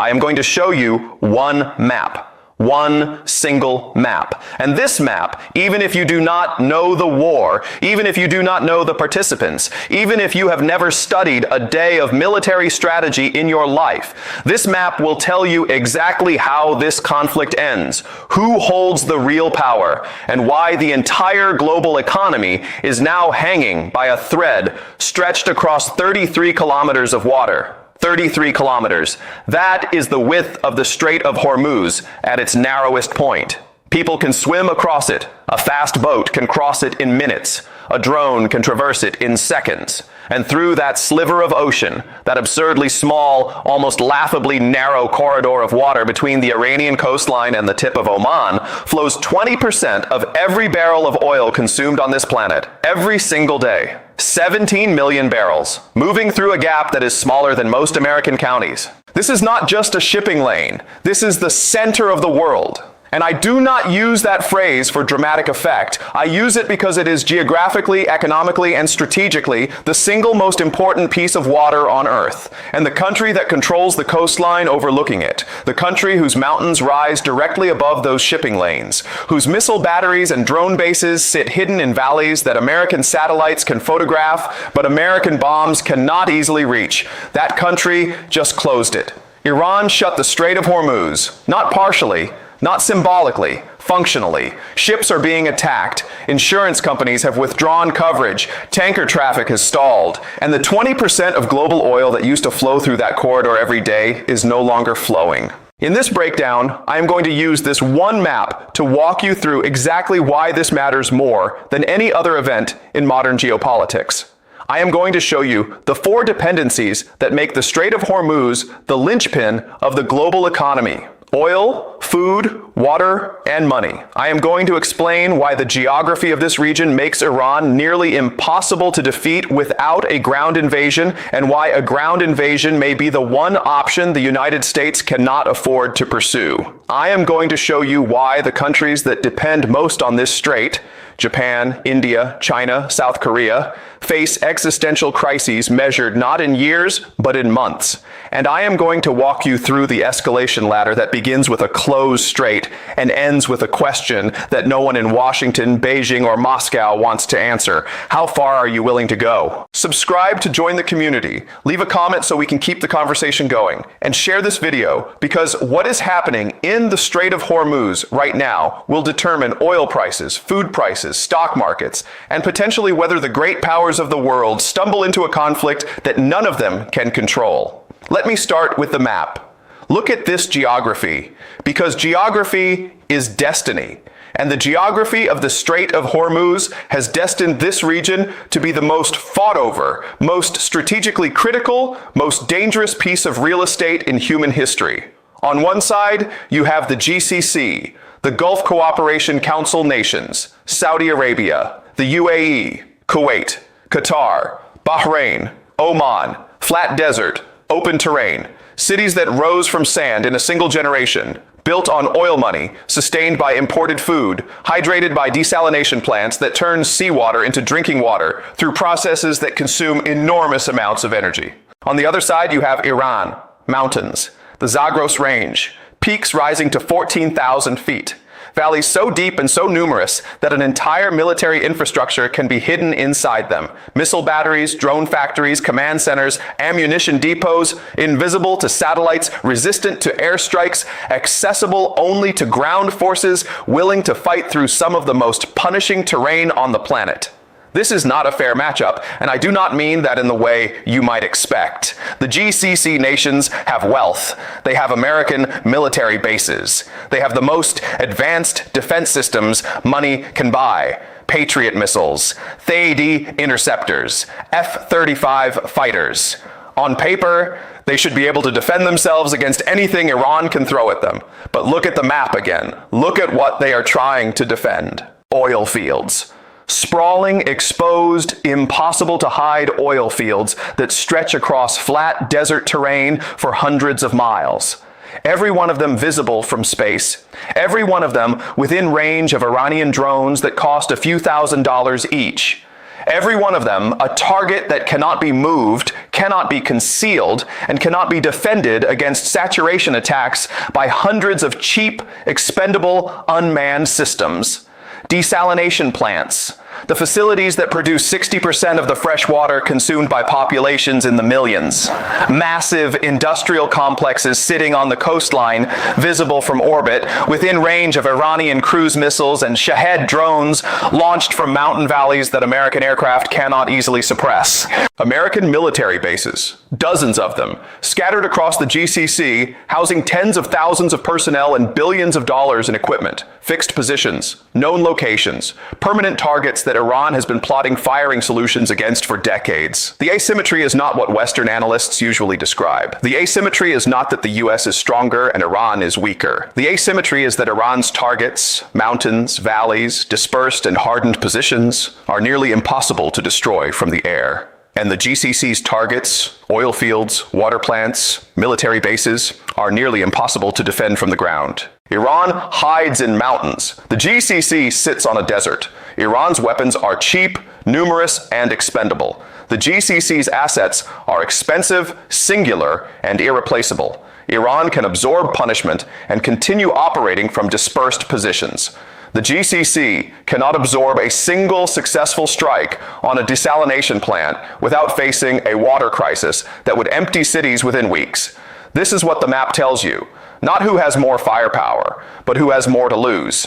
I am going to show you one map. One single map. And this map, even if you do not know the war, even if you do not know the participants, even if you have never studied a day of military strategy in your life, this map will tell you exactly how this conflict ends, who holds the real power, and why the entire global economy is now hanging by a thread stretched across 33 kilometers of water. 33 kilometers. That is the width of the Strait of Hormuz at its narrowest point. People can swim across it. A fast boat can cross it in minutes. A drone can traverse it in seconds. And through that sliver of ocean, that absurdly small, almost laughably narrow corridor of water between the Iranian coastline and the tip of Oman, flows 20% of every barrel of oil consumed on this planet, every single day. 17 million barrels, moving through a gap that is smaller than most American counties. This is not just a shipping lane. This is the center of the world. And I do not use that phrase for dramatic effect. I use it because it is geographically, economically, and strategically the single most important piece of water on Earth, and the country that controls the coastline overlooking it, the country whose mountains rise directly above those shipping lanes, whose missile batteries and drone bases sit hidden in valleys that American satellites can photograph, but American bombs cannot easily reach. That country just closed it. Iran shut the Strait of Hormuz, not partially, not symbolically, functionally. Ships are being attacked, insurance companies have withdrawn coverage, tanker traffic has stalled, and the 20% of global oil that used to flow through that corridor every day is no longer flowing. In this breakdown, I am going to use this one map to walk you through exactly why this matters more than any other event in modern geopolitics. I am going to show you the 4 dependencies that make the Strait of Hormuz the linchpin of the global economy. Oil, food, water, and money. I am going to explain why the geography of this region makes Iran nearly impossible to defeat without a ground invasion, and why a ground invasion may be the one option the United States cannot afford to pursue. I am going to show you why the countries that depend most on this strait, Japan, India, China, South Korea, face existential crises measured not in years, but in months. And I am going to walk you through the escalation ladder that begins with a closed strait and ends with a question that no one in Washington, Beijing, or Moscow wants to answer. How far are you willing to go? Subscribe to join the community. Leave a comment so we can keep the conversation going. And share this video, because what is happening in the Strait of Hormuz right now will determine oil prices, food prices, stock markets, and potentially whether the great powers of the world stumble into a conflict that none of them can control. Let me start with the map. Look at this geography, because geography is destiny, and the geography of the Strait of Hormuz has destined this region to be the most fought over, most strategically critical, most dangerous piece of real estate in human history. On one side, you have the GCC, the Gulf Cooperation Council nations, Saudi Arabia, the UAE, Kuwait, Qatar, Bahrain, Oman, flat desert, open terrain, cities that rose from sand in a single generation, built on oil money, sustained by imported food, hydrated by desalination plants that turn seawater into drinking water through processes that consume enormous amounts of energy. On the other side, you have Iran, mountains, the Zagros Range, peaks rising to 14,000 feet. Valleys so deep and so numerous that an entire military infrastructure can be hidden inside them. Missile batteries, drone factories, command centers, ammunition depots, invisible to satellites, resistant to airstrikes, accessible only to ground forces, willing to fight through some of the most punishing terrain on the planet. This is not a fair matchup, and I do not mean that in the way you might expect. The GCC nations have wealth. They have American military bases. They have the most advanced defense systems money can buy. Patriot missiles, THAAD interceptors, F-35 fighters. On paper, they should be able to defend themselves against anything Iran can throw at them. But look at the map again. Look at what they are trying to defend. Oil fields. Sprawling, exposed, impossible to hide oil fields that stretch across flat desert terrain for hundreds of miles. Every one of them visible from space. Every one of them within range of Iranian drones that cost a few $1,000s each. Every one of them a target that cannot be moved, cannot be concealed, and cannot be defended against saturation attacks by hundreds of cheap, expendable, unmanned systems. Desalination plants, the facilities that produce 60% of the fresh water consumed by populations in the millions. Massive industrial complexes sitting on the coastline, visible from orbit, within range of Iranian cruise missiles and Shahed drones launched from mountain valleys that American aircraft cannot easily suppress. American military bases, dozens of them, scattered across the GCC, housing tens of thousands of personnel and billions of dollars in equipment, fixed positions, known locations, permanent targets that Iran has been plotting firing solutions against for decades. The asymmetry is not what Western analysts usually describe. The asymmetry is not that the US is stronger and Iran is weaker. The asymmetry is that Iran's targets, mountains, valleys, dispersed and hardened positions, are nearly impossible to destroy from the air. And the GCC's targets, oil fields, water plants, military bases, are nearly impossible to defend from the ground. Iran hides in mountains. The GCC sits on a desert. Iran's weapons are cheap, numerous, and expendable. The GCC's assets are expensive, singular, and irreplaceable. Iran can absorb punishment and continue operating from dispersed positions. The GCC cannot absorb a single successful strike on a desalination plant without facing a water crisis that would empty cities within weeks. This is what the map tells you. Not who has more firepower, but who has more to lose.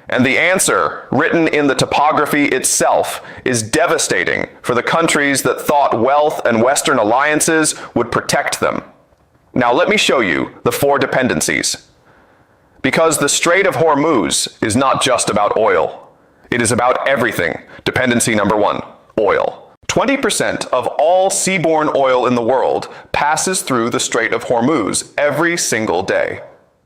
And the answer, written in the topography itself, is devastating for the countries that thought wealth and Western alliances would protect them. Now let me show you the 4 dependencies. Because the Strait of Hormuz is not just about oil. It is about everything. Dependency number 1, oil. 20% of all seaborne oil in the world passes through the Strait of Hormuz every single day.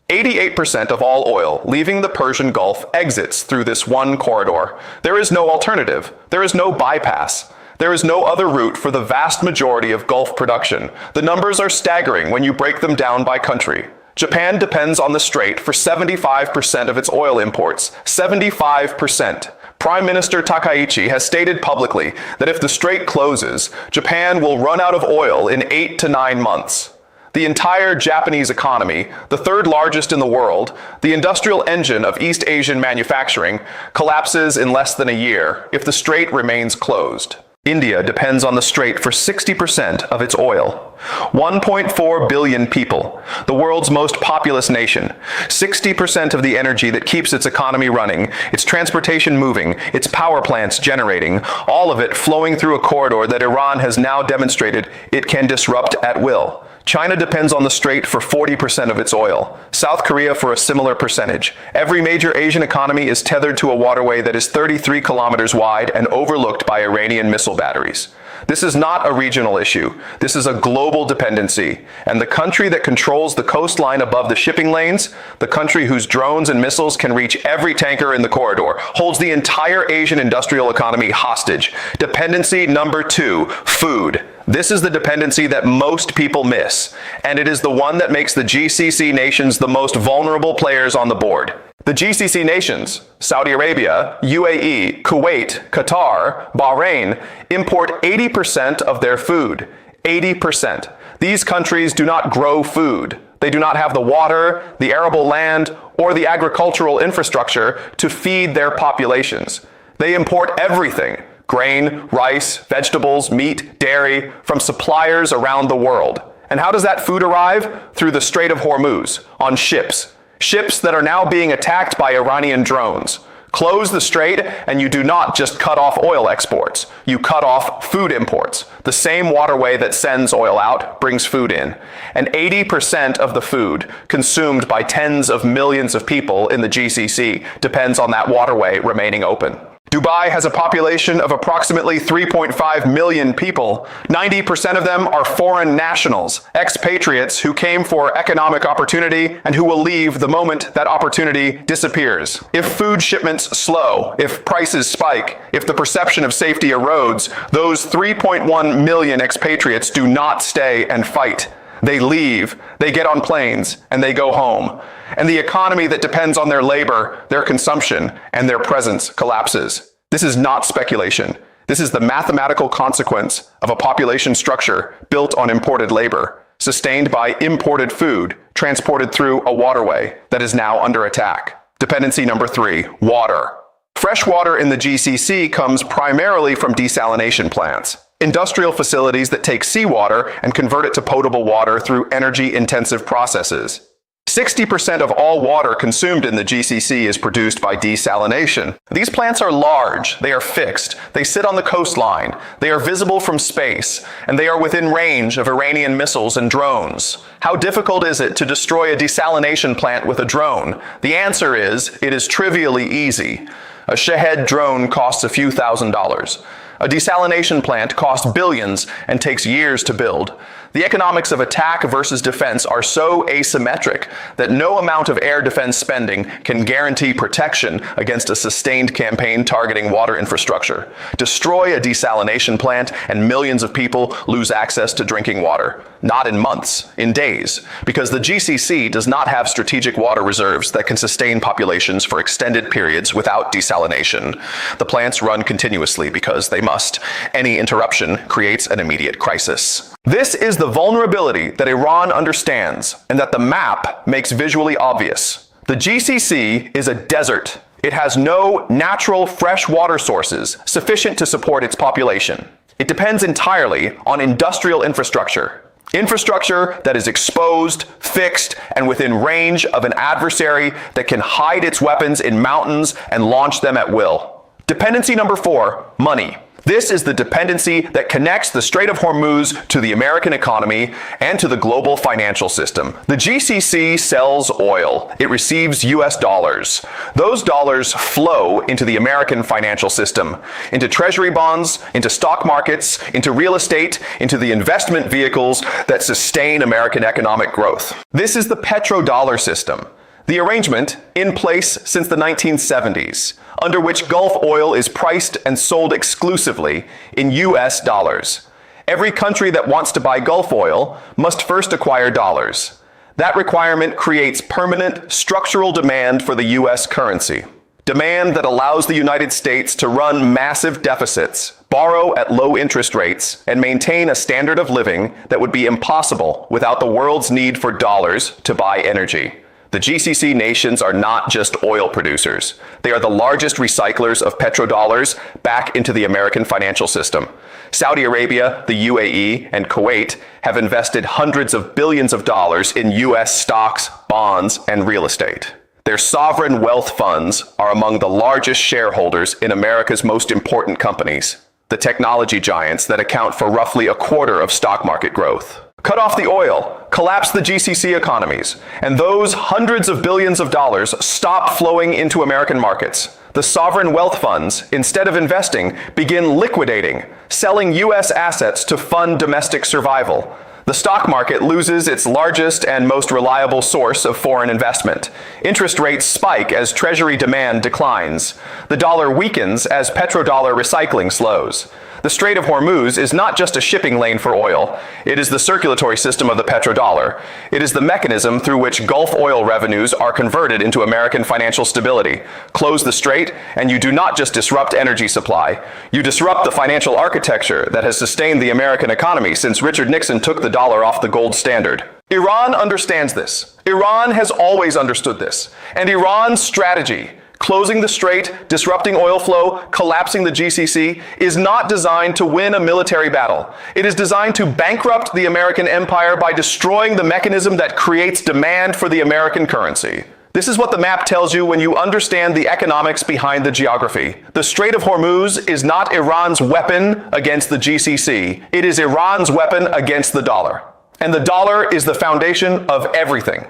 88% of all oil leaving the Persian Gulf exits through this one corridor. There is no alternative. There is no bypass. There is no other route for the vast majority of Gulf production. The numbers are staggering when you break them down by country. Japan depends on the strait for 75% of its oil imports. 75%. Prime Minister Takaichi has stated publicly that if the strait closes, Japan will run out of oil in 8 to 9 months. The entire Japanese economy, the 3rd largest in the world, the industrial engine of East Asian manufacturing, collapses in less than a year if the strait remains closed. India depends on the strait for 60% of its oil. 1.4 billion people, the world's most populous nation. 60% of the energy that keeps its economy running, its transportation moving, its power plants generating, all of it flowing through a corridor that Iran has now demonstrated it can disrupt at will. China depends on the strait for 40% of its oil. South Korea for a similar percentage. Every major Asian economy is tethered to a waterway that is 33 kilometers wide and overlooked by Iranian missile batteries. This is not a regional issue. This is a global dependency. And the country that controls the coastline above the shipping lanes, the country whose drones and missiles can reach every tanker in the corridor, holds the entire Asian industrial economy hostage. Dependency number 2, food. This is the dependency that most people miss, and it is the one that makes the GCC nations the most vulnerable players on the board. The GCC nations, Saudi Arabia, UAE, Kuwait, Qatar, Bahrain, import 80% of their food. 80%. These countries do not grow food. They do not have the water, the arable land, or the agricultural infrastructure to feed their populations. They import everything. Grain, rice, vegetables, meat, dairy, from suppliers around the world. And how does that food arrive? Through the Strait of Hormuz, on ships. Ships that are now being attacked by Iranian drones. Close the strait and you do not just cut off oil exports. You cut off food imports. The same waterway that sends oil out brings food in. And 80% of the food consumed by tens of millions of people in the GCC depends on that waterway remaining open. Dubai has a population of approximately 3.5 million people. 90% of them are foreign nationals, expatriates who came for economic opportunity and who will leave the moment that opportunity disappears. If food shipments slow, if prices spike, if the perception of safety erodes, those 3.1 million expatriates do not stay and fight. They leave, they get on planes, and they go home. And the economy that depends on their labor, their consumption, and their presence collapses. This is not speculation. This is the mathematical consequence of a population structure built on imported labor, sustained by imported food, transported through a waterway that is now under attack. Dependency number 3, water. Fresh water in the GCC comes primarily from desalination plants, industrial facilities that take seawater and convert it to potable water through energy-intensive processes. 60% of all water consumed in the GCC is produced by desalination. These plants are large, they are fixed, they sit on the coastline, they are visible from space, and they are within range of Iranian missiles and drones. How difficult is it to destroy a desalination plant with a drone? The answer is, it is trivially easy. A Shahed drone costs a few $1,000s. A desalination plant costs billions and takes years to build. The economics of attack versus defense are so asymmetric that no amount of air defense spending can guarantee protection against a sustained campaign targeting water infrastructure. Destroy a desalination plant and millions of people lose access to drinking water. Not in months, in days, because the GCC does not have strategic water reserves that can sustain populations for extended periods without desalination. The plants run continuously because they must. Any interruption creates an immediate crisis. This is the vulnerability that Iran understands and that the map makes visually obvious. The GCC is a desert. It has no natural fresh water sources sufficient to support its population. It depends entirely on industrial infrastructure. Infrastructure that is exposed, fixed, and within range of an adversary that can hide its weapons in mountains and launch them at will. Dependency number 4, money. This is the dependency that connects the Strait of Hormuz to the American economy and to the global financial system. The GCC sells oil. It receives US dollars. Those dollars flow into the American financial system, into treasury bonds, into stock markets, into real estate, into the investment vehicles that sustain American economic growth. This is the petrodollar system. The arrangement, in place since the 1970s, under which Gulf oil is priced and sold exclusively in US dollars. Every country that wants to buy Gulf oil must first acquire dollars. That requirement creates permanent structural demand for the US currency. Demand that allows the United States to run massive deficits, borrow at low interest rates, and maintain a standard of living that would be impossible without the world's need for dollars to buy energy. The GCC nations are not just oil producers. They are the largest recyclers of petrodollars back into the American financial system. Saudi Arabia, the UAE, and Kuwait have invested hundreds of billions of dollars in US stocks, bonds, and real estate. Their sovereign wealth funds are among the largest shareholders in America's most important companies, the technology giants that account for roughly a quarter of stock market growth. Cut off the oil, collapse the GCC economies, and those hundreds of billions of dollars stop flowing into American markets. The sovereign wealth funds, instead of investing, begin liquidating, selling US assets to fund domestic survival. The stock market loses its largest and most reliable source of foreign investment. Interest rates spike as treasury demand declines. The dollar weakens as petrodollar recycling slows. The Strait of Hormuz is not just a shipping lane for oil. It is the circulatory system of the petrodollar. It is the mechanism through which Gulf oil revenues are converted into American financial stability. Close the strait, and you do not just disrupt energy supply. You disrupt the financial architecture that has sustained the American economy since Richard Nixon took the dollar off the gold standard. Iran understands this. Iran has always understood this. And Iran's strategy, closing the strait, disrupting oil flow, collapsing the GCC, is not designed to win a military battle. It is designed to bankrupt the American empire by destroying the mechanism that creates demand for the American currency. This is what the map tells you when you understand the economics behind the geography. The Strait of Hormuz is not Iran's weapon against the GCC. It is Iran's weapon against the dollar. And the dollar is the foundation of everything.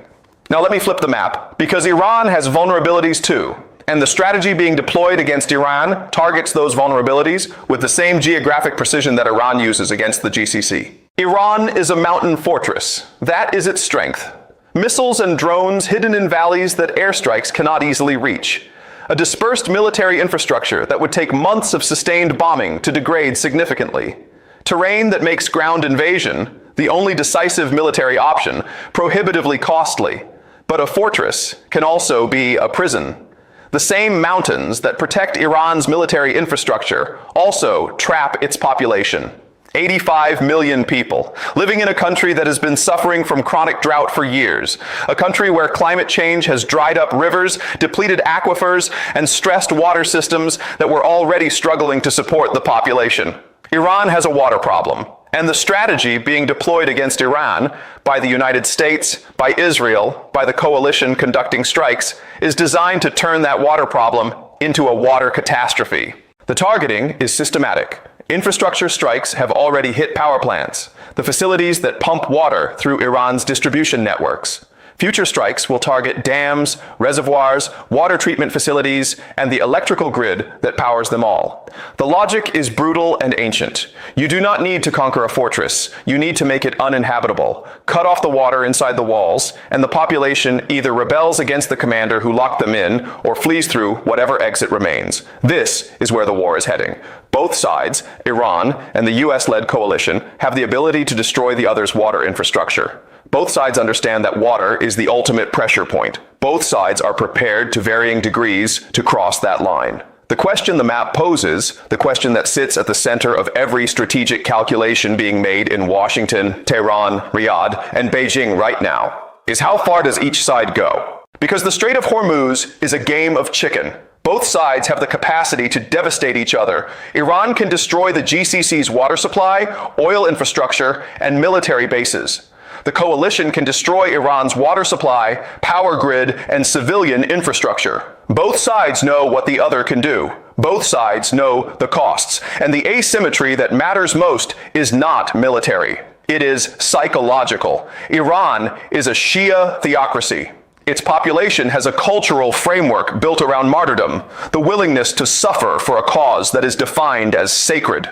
Now let me flip the map, because Iran has vulnerabilities too. And the strategy being deployed against Iran targets those vulnerabilities with the same geographic precision that Iran uses against the GCC. Iran is a mountain fortress. That is its strength. Missiles and drones hidden in valleys that airstrikes cannot easily reach. A dispersed military infrastructure that would take months of sustained bombing to degrade significantly. Terrain that makes ground invasion, the only decisive military option, prohibitively costly. But a fortress can also be a prison. The same mountains that protect Iran's military infrastructure also trap its population. 85 million people, living in a country that has been suffering from chronic drought for years, a country where climate change has dried up rivers, depleted aquifers, and stressed water systems that were already struggling to support the population. Iran has a water problem, and the strategy being deployed against Iran by the United States, by Israel, by the coalition conducting strikes, is designed to turn that water problem into a water catastrophe. The targeting is systematic. Infrastructure strikes have already hit power plants, the facilities that pump water through Iran's distribution networks. Future strikes will target dams, reservoirs, water treatment facilities, and the electrical grid that powers them all. The logic is brutal and ancient. You do not need to conquer a fortress. You need to make it uninhabitable. Cut off the water inside the walls, and the population either rebels against the commander who locked them in or flees through whatever exit remains. This is where the war is heading. Both sides, Iran and the US-led coalition, have the ability to destroy the other's water infrastructure. Both sides understand that water is the ultimate pressure point. Both sides are prepared to varying degrees to cross that line. The question the map poses, the question that sits at the center of every strategic calculation being made in Washington, Tehran, Riyadh, and Beijing right now, is how far does each side go? Because the Strait of Hormuz is a game of chicken. Both sides have the capacity to devastate each other. Iran can destroy the GCC's water supply, oil infrastructure, and military bases. The coalition can destroy Iran's water supply, power grid, and civilian infrastructure. Both sides know what the other can do. Both sides know the costs. And the asymmetry that matters most is not military. It is psychological. Iran is a Shia theocracy. Its population has a cultural framework built around martyrdom, the willingness to suffer for a cause that is defined as sacred.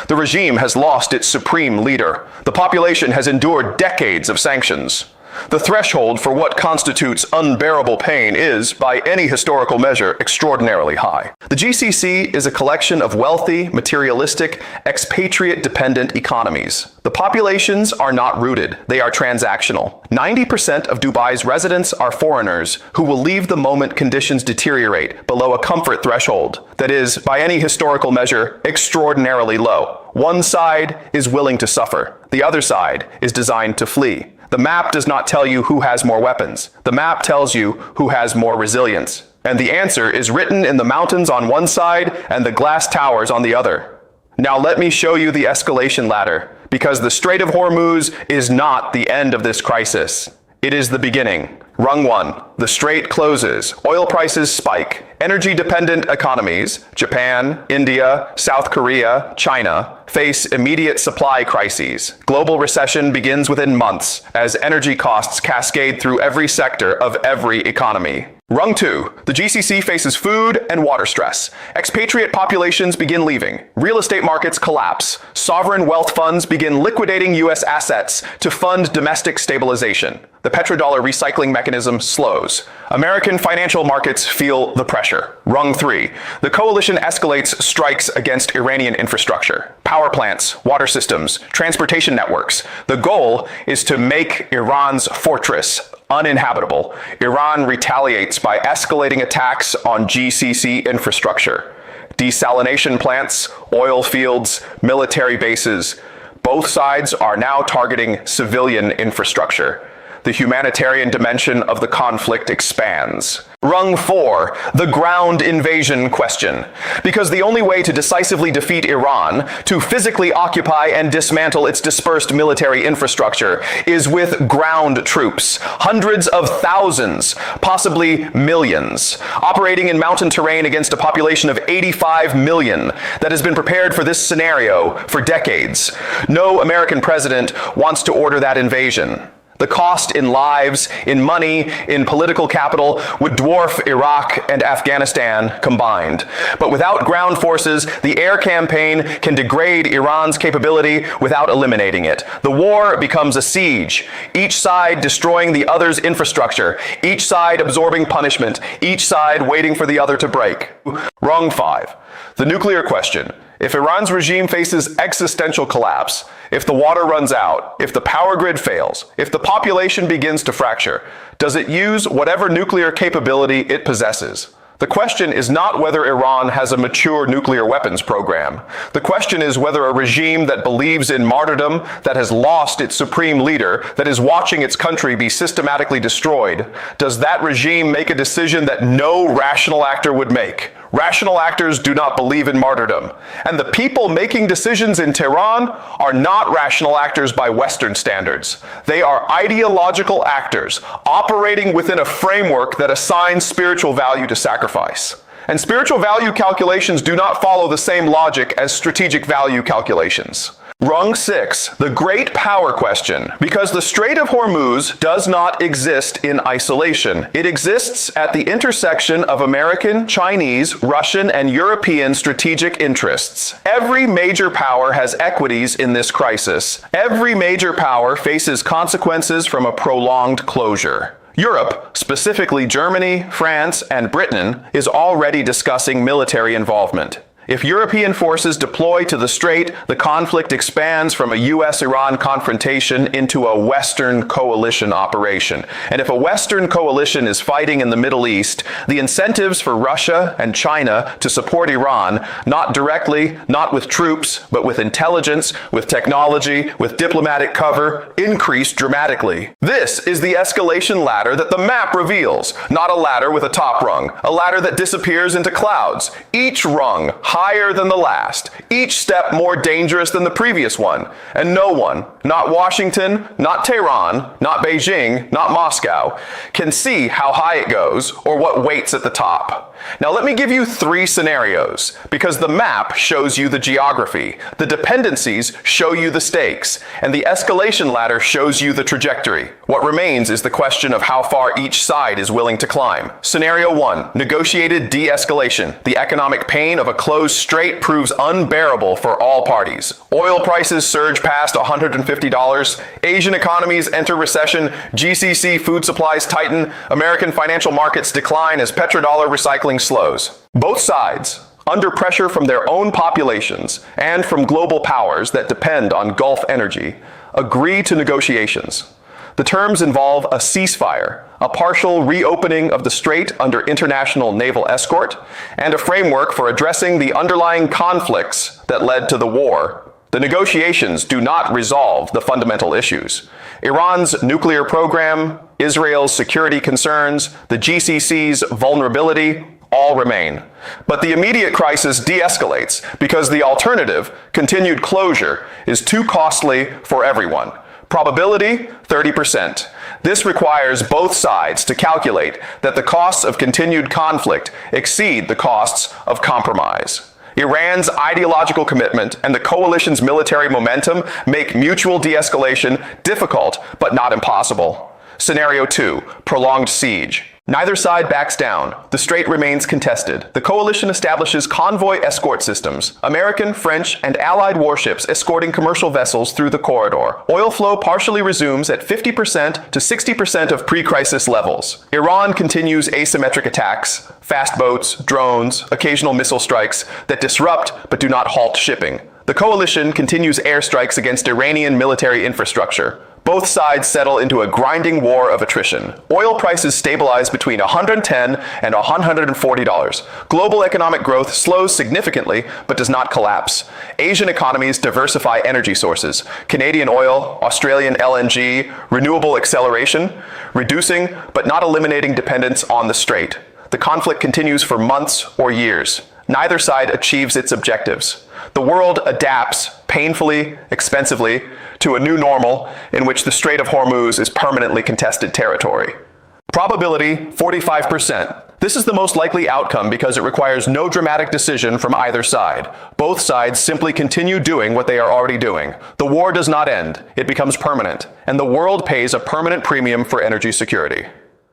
The regime has lost its supreme leader. The population has endured decades of sanctions. The threshold for what constitutes unbearable pain is, by any historical measure, extraordinarily high. The GCC is a collection of wealthy, materialistic, expatriate-dependent economies. The populations are not rooted, they are transactional. 90% of Dubai's residents are foreigners who will leave the moment conditions deteriorate below a comfort threshold that is, by any historical measure, extraordinarily low. One side is willing to suffer. The other side is designed to flee. The map does not tell you who has more weapons. The map tells you who has more resilience. And the answer is written in the mountains on one side and the glass towers on the other. Now let me show you the escalation ladder, because the Strait of Hormuz is not the end of this crisis. It is the beginning. Rung 1. The strait closes. Oil prices spike. Energy-dependent economies, Japan, India, South Korea, China, face immediate supply crises. Global recession begins within months as energy costs cascade through every sector of every economy. Rung 2. The GCC faces food and water stress. Expatriate populations begin leaving. Real estate markets collapse. Sovereign wealth funds begin liquidating U.S. assets to fund domestic stabilization. The petrodollar recycling mechanism slows. American financial markets feel the pressure. Rung 3. The coalition escalates strikes against Iranian infrastructure. Power plants, water systems, transportation networks. The goal is to make Iran's fortress uninhabitable. Iran retaliates by escalating attacks on GCC infrastructure. Desalination plants, oil fields, military bases. Both sides are now targeting civilian infrastructure. The humanitarian dimension of the conflict expands. Rung 4, the ground invasion question. Because the only way to decisively defeat Iran, to physically occupy and dismantle its dispersed military infrastructure, is with ground troops. Hundreds of thousands, possibly millions, operating in mountain terrain against a population of 85 million that has been prepared for this scenario for decades. No American president wants to order that invasion. The cost in lives, in money, in political capital would dwarf Iraq and Afghanistan combined. But without ground forces, the air campaign can degrade Iran's capability without eliminating it. The war becomes a siege, each side destroying the other's infrastructure, each side absorbing punishment, each side waiting for the other to break. Rung 5. The nuclear question. If Iran's regime faces existential collapse, if the water runs out, if the power grid fails, if the population begins to fracture, does it use whatever nuclear capability it possesses? The question is not whether Iran has a mature nuclear weapons program. The question is whether a regime that believes in martyrdom, that has lost its supreme leader, that is watching its country be systematically destroyed, does that regime make a decision that no rational actor would make? Rational actors do not believe in martyrdom. And the people making decisions in Tehran are not rational actors by Western standards. They are ideological actors operating within a framework that assigns spiritual value to sacrifice. And spiritual value calculations do not follow the same logic as strategic value calculations. Rung 6, the great power question, because the Strait of Hormuz does not exist in isolation. It exists at the intersection of American, Chinese, Russian, and European strategic interests. Every major power has equities in this crisis. Every major power faces consequences from a prolonged closure. Europe, specifically Germany, France, and Britain, is already discussing military involvement. If European forces deploy to the strait, the conflict expands from a US-Iran confrontation into a Western coalition operation. And if a Western coalition is fighting in the Middle East, the incentives for Russia and China to support Iran, not directly, not with troops, but with intelligence, with technology, with diplomatic cover, increase dramatically. This is the escalation ladder that the map reveals, not a ladder with a top rung, a ladder that disappears into clouds. Each rung higher than the last, each step more dangerous than the previous one, and no one, not Washington, not Tehran, not Beijing, not Moscow, can see how high it goes or what waits at the top. Now let me give you 3 scenarios, because the map shows you the geography, the dependencies show you the stakes, and the escalation ladder shows you the trajectory. What remains is the question of how far each side is willing to climb. Scenario 1, negotiated de-escalation. The economic pain of a closed strait proves unbearable for all parties. Oil prices surge past $150, Asian economies enter recession, GCC food supplies tighten, American financial markets decline as petrodollar recycling slows. Both sides, under pressure from their own populations and from global powers that depend on Gulf energy, agree to negotiations. The terms involve a ceasefire, a partial reopening of the strait under international naval escort, and a framework for addressing the underlying conflicts that led to the war. The negotiations do not resolve the fundamental issues. Iran's nuclear program, Israel's security concerns, the GCC's vulnerability, all remain. But the immediate crisis de-escalates because the alternative, continued closure, is too costly for everyone. Probability, 30%. This requires both sides to calculate that the costs of continued conflict exceed the costs of compromise. Iran's ideological commitment and the coalition's military momentum make mutual de-escalation difficult but not impossible. Scenario 2, prolonged siege. Neither side backs down. The strait remains contested. The coalition establishes convoy escort systems, American, French, and Allied warships escorting commercial vessels through the corridor. Oil flow partially resumes at 50% to 60% of pre-crisis levels. Iran continues asymmetric attacks, fast boats, drones, occasional missile strikes that disrupt but do not halt shipping. The coalition continues airstrikes against Iranian military infrastructure. Both sides settle into a grinding war of attrition. Oil prices stabilize between $110 and $140. Global economic growth slows significantly but does not collapse. Asian economies diversify energy sources. Canadian oil, Australian LNG, renewable acceleration, reducing but not eliminating dependence on the strait. The conflict continues for months or years. Neither side achieves its objectives. The world adapts painfully, expensively, to a new normal in which the Strait of Hormuz is permanently contested territory. Probability, 45%. This is the most likely outcome because it requires no dramatic decision from either side. Both sides simply continue doing what they are already doing. The war does not end, it becomes permanent, and the world pays a permanent premium for energy security.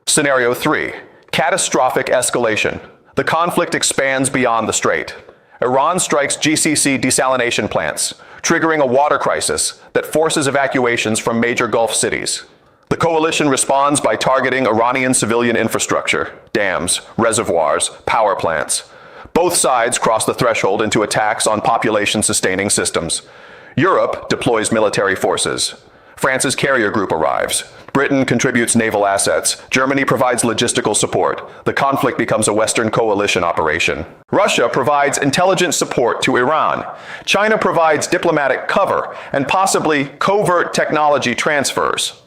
Scenario 3, catastrophic escalation. The conflict expands beyond the strait. Iran strikes GCC desalination plants, triggering a water crisis that forces evacuations from major Gulf cities. The coalition responds by targeting Iranian civilian infrastructure, dams, reservoirs, power plants. Both sides cross the threshold into attacks on population-sustaining systems. Europe deploys military forces. France's carrier group arrives. Britain contributes naval assets. Germany provides logistical support. The conflict becomes a Western coalition operation. Russia provides intelligence support to Iran. China provides diplomatic cover and possibly covert technology transfers.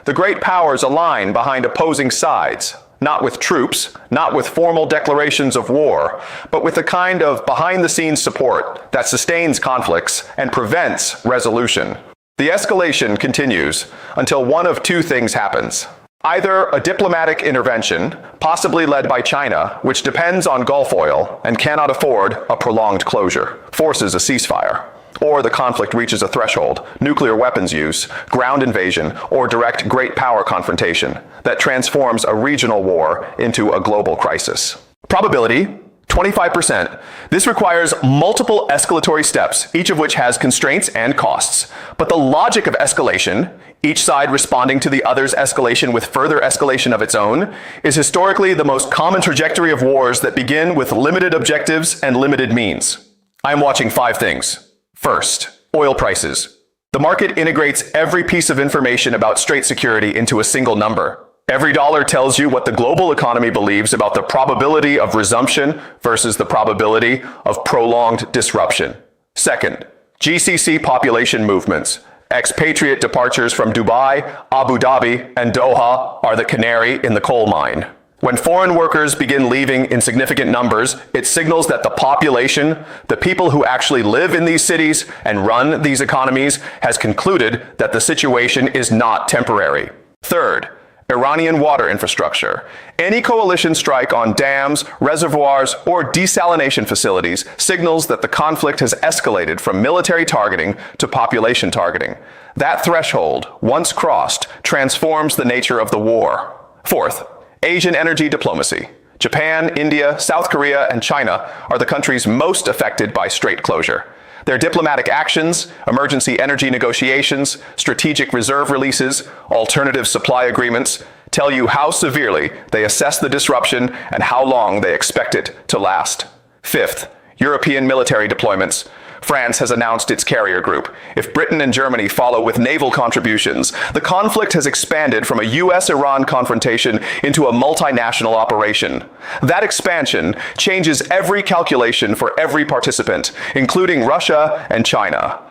The great powers align behind opposing sides, not with troops, not with formal declarations of war, but with the kind of behind-the-scenes support that sustains conflicts and prevents resolution. The escalation continues until one of two things happens. Either a diplomatic intervention, possibly led by China, which depends on Gulf oil and cannot afford a prolonged closure, forces a ceasefire, or the conflict reaches a threshold, nuclear weapons use, ground invasion, or direct great power confrontation that transforms a regional war into a global crisis. Probability: 25%. This requires multiple escalatory steps, each of which has constraints and costs. But the logic of escalation, each side responding to the other's escalation with further escalation of its own, is historically the most common trajectory of wars that begin with limited objectives and limited means. I am watching 5 things. First, oil prices. The market integrates every piece of information about Strait security into a single number. Every dollar tells you what the global economy believes about the probability of resumption versus the probability of prolonged disruption. Second, GCC population movements. Expatriate departures from Dubai, Abu Dhabi, and Doha are the canary in the coal mine. When foreign workers begin leaving in significant numbers, it signals that the population, the people who actually live in these cities and run these economies, has concluded that the situation is not temporary. Third, Iranian water infrastructure. Any coalition strike on dams, reservoirs, or desalination facilities signals that the conflict has escalated from military targeting to population targeting. That threshold, once crossed, transforms the nature of the war. Fourth, Asian energy diplomacy. Japan, India, South Korea, and China are the countries most affected by strait closure. Their diplomatic actions, emergency energy negotiations, strategic reserve releases, alternative supply agreements tell you how severely they assess the disruption and how long they expect it to last. Fifth, European military deployments. France has announced its carrier group. If Britain and Germany follow with naval contributions, the conflict has expanded from a US-Iran confrontation into a multinational operation. That expansion changes every calculation for every participant, including Russia and China.